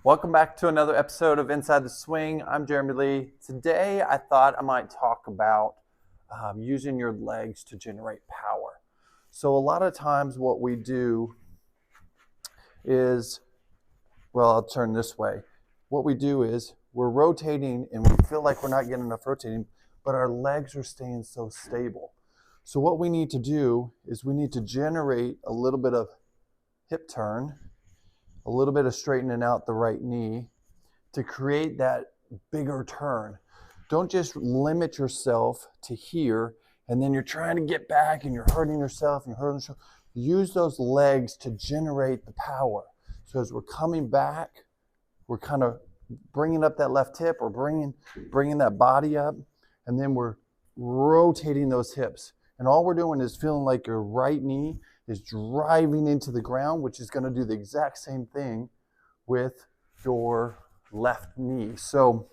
Welcome back to another episode of Inside the Swing. I'm Jeremy Lee. Today I thought I might talk about using your legs to generate power. So a lot of times what we do is, well, I'll turn this way. What we do is we're rotating and we feel like we're not getting enough rotating, but our legs are staying so stable. So what we need to do is we need to generate a little bit of hip turn, a little bit of straightening out the right knee to create that bigger turn. Don't just limit yourself to here and then you're trying to get back and you're hurting yourself and you're hurting yourself. Use those legs to generate the power. So as we're coming back, we're kind of bringing up that left hip or bringing that body up, and then we're rotating those hips. And all we're doing is feeling like your right knee is driving into the ground, which is going to do the exact same thing with your left knee. So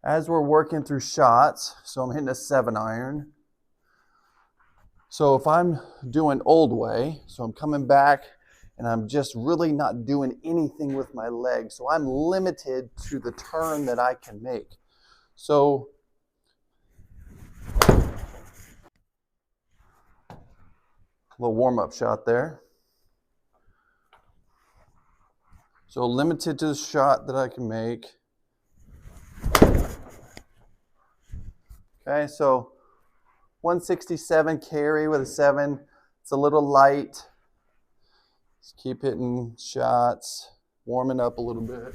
as we're working through shots, so I'm hitting a 7-iron. So if I'm doing old way, so I'm coming back and I'm just really not doing anything with my legs. So I'm limited to the turn that I can make. So a little warm-up shot there. So limited to the shot that I can make. Okay, so 167 carry with a 7. It's a little light. Just keep hitting shots, warming up a little bit.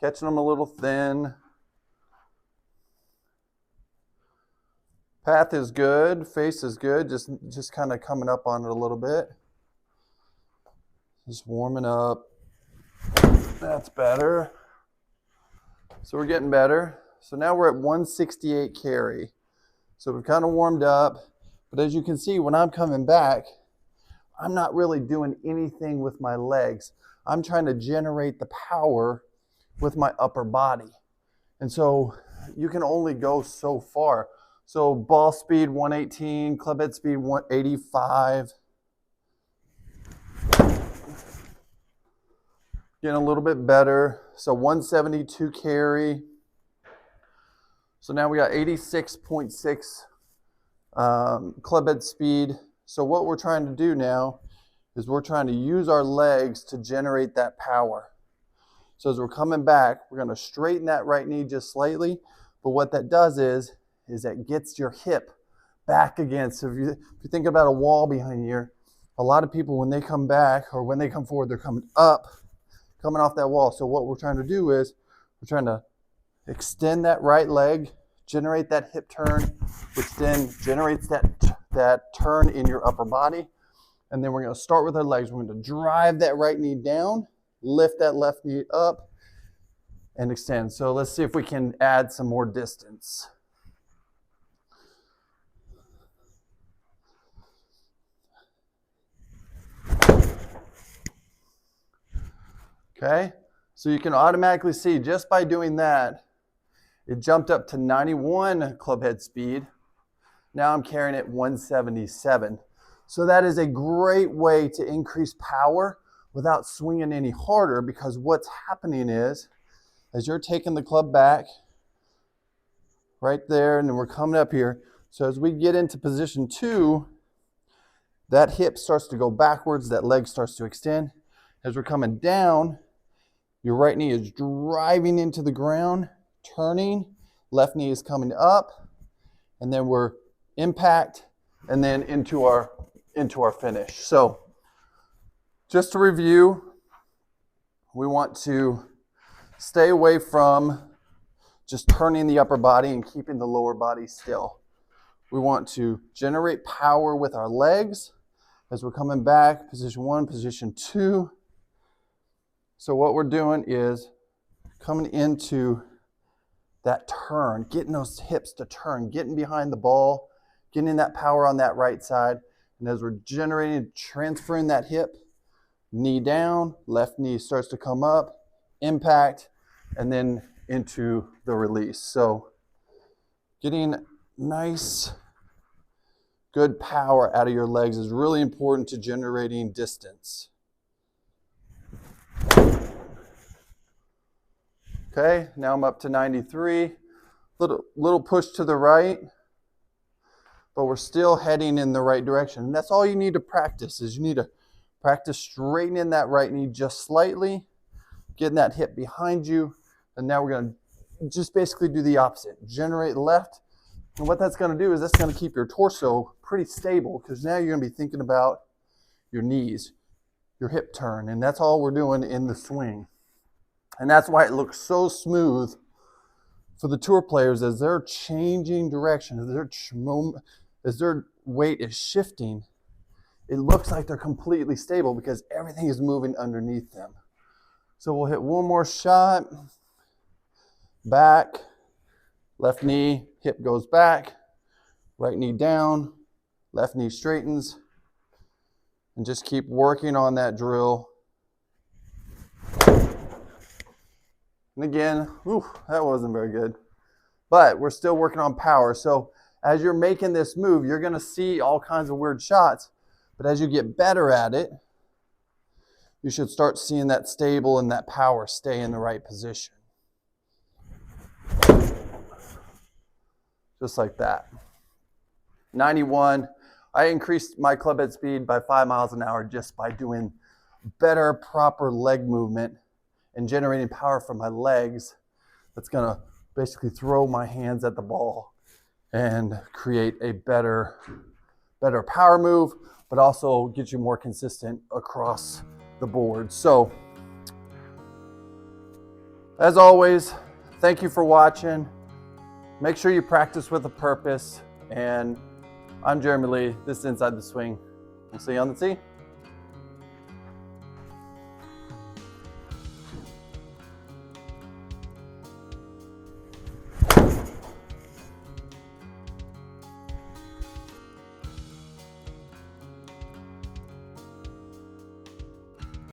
Catching them a little thin. Path is good, face is good, just kind of coming up on it a little bit. Just warming up. That's better. So we're getting better. So now we're at 168 carry. So we've kind of warmed up, but as you can see, when I'm coming back, I'm not really doing anything with my legs. I'm trying to generate the power with my upper body. And so you can only go so far. So ball speed 118, club head speed 185. Getting a little bit better. So 172 carry. So now we got 86.6 club head speed. So what we're trying to do now is we're trying to use our legs to generate that power. So as we're coming back, we're going to straighten that right knee just slightly. But what that does is that gets your hip back again. So if you think about a wall behind you, a lot of people when they come back or when they come forward, they're coming up, coming off that wall. So what we're trying to do is we're trying to extend that right leg, generate that hip turn, which then generates that turn in your upper body. And then we're going to start with our legs. We're going to drive that right knee down, lift that left knee up, and extend. So let's see if we can add some more distance. Okay, so you can automatically see just by doing that, it jumped up to 91 club head speed. Now I'm carrying it 177. So that is a great way to increase power without swinging any harder, because what's happening is, as you're taking the club back, right there, and then we're coming up here. So as we get into position 2, that hip starts to go backwards, that leg starts to extend. As we're coming down, your right knee is driving into the ground, turning, left knee is coming up, and then we're impact, and then into our finish. So just to review, we want to stay away from just turning the upper body and keeping the lower body still. We want to generate power with our legs as we're coming back, position 1, position 2. So what we're doing is coming into that turn, getting those hips to turn, getting behind the ball, getting that power on that right side. And as we're generating, transferring that hip, knee down, left knee starts to come up, impact, and then into the release. So getting nice, good power out of your legs is really important to generating distance. Okay, now I'm up to 93. Little push to the right, but we're still heading in the right direction. And that's all you need to practice, is you need to practice straightening that right knee just slightly, getting that hip behind you. And now we're gonna just basically do the opposite. Generate left. And what that's gonna do is that's gonna keep your torso pretty stable, because now you're gonna be thinking about your knees, your hip turn, and that's all we're doing in the swing. And that's why it looks so smooth for the tour players as they're changing direction, as their weight is shifting. It looks like they're completely stable because everything is moving underneath them. So we'll hit one more shot. Back, left knee, hip goes back, right knee down, left knee straightens, and just keep working on that drill. And again, that wasn't very good. But we're still working on power. So as you're making this move, you're gonna see all kinds of weird shots. But as you get better at it, you should start seeing that stable and that power stay in the right position. Just like that. 91. I increased my club head speed by 5 miles an hour just by doing better, proper leg movement and generating power from my legs. That's gonna basically throw my hands at the ball and create a better power move, but also get you more consistent across the board. So, as always, thank you for watching. Make sure you practice with a purpose. And I'm Jeremy Lee. This is Inside the Swing. We'll see you on the tee.